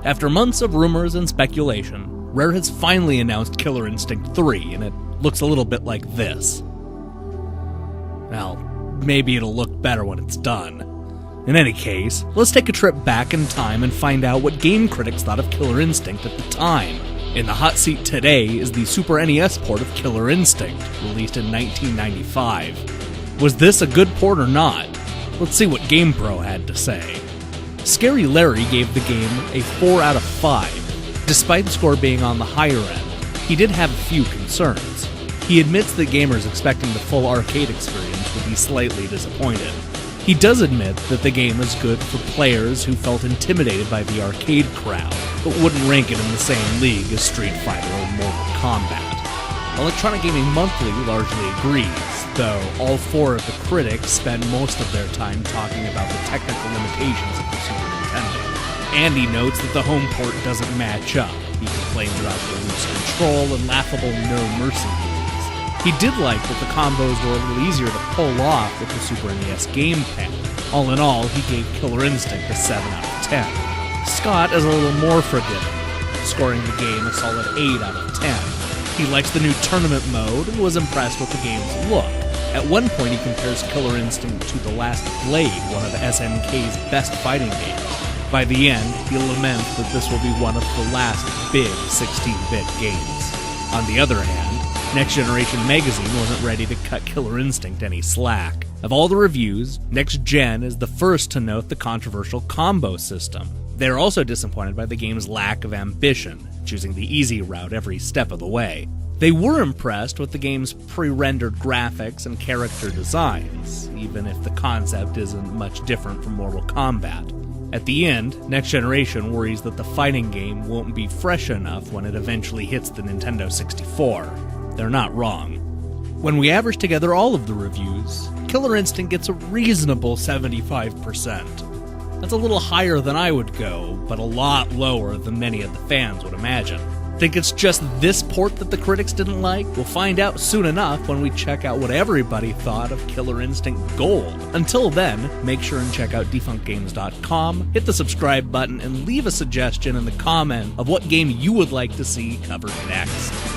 After months of rumors and speculation, Rare has finally announced Killer Instinct 3, and it looks a little bit like this. Well, maybe it'll look better when it's done. In any case, let's take a trip back in time and find out what game critics thought of Killer Instinct at the time. In the hot seat today is the Super NES port of Killer Instinct, released in 1995. Was this a good port or not? Let's see what GamePro had to say. Scary Larry gave the game a 4 out of 5. Despite the score being on the higher end, he did have a few concerns. He admits that gamers expecting the full arcade experience would be slightly disappointed. He does admit that the game is good for players who felt intimidated by the arcade crowd, but wouldn't rank it in the same league as Street Fighter or Mortal Kombat. Electronic Gaming Monthly largely agrees, though all 4 of the critics spend most of their time talking about the technical limitations of the Super Nintendo. Andy notes that the home port doesn't match up. He complains about the loose control and laughable no-mercy rules. He did like that the combos were a little easier to pull off with the Super NES gamepad. All in all, he gave Killer Instinct a 7 out of 10. Scott is a little more forgiving, scoring the game a solid 8 out of 10. He likes the new tournament mode and was impressed with the game's look. At one point he compares Killer Instinct to The Last Blade, one of SNK's best fighting games. By the end, he laments that this will be one of the last big 16-bit games. On the other hand, Next Generation magazine wasn't ready to cut Killer Instinct any slack. Of all the reviews, Next Gen is the first to note the controversial combo system. They're also disappointed by the game's lack of ambition, choosing the easy route every step of the way. They were impressed with the game's pre-rendered graphics and character designs, even if the concept isn't much different from Mortal Kombat. At the end, Next Generation worries that the fighting game won't be fresh enough when it eventually hits the Nintendo 64. They're not wrong. When we average together all of the reviews, Killer Instinct gets a reasonable 75%. That's a little higher than I would go, but a lot lower than many of the fans would imagine. Think it's just this port that the critics didn't like? We'll find out soon enough when we check out what everybody thought of Killer Instinct Gold. Until then, make sure and check out defunctgames.com, hit the subscribe button, and leave a suggestion in the comment of what game you would like to see covered next.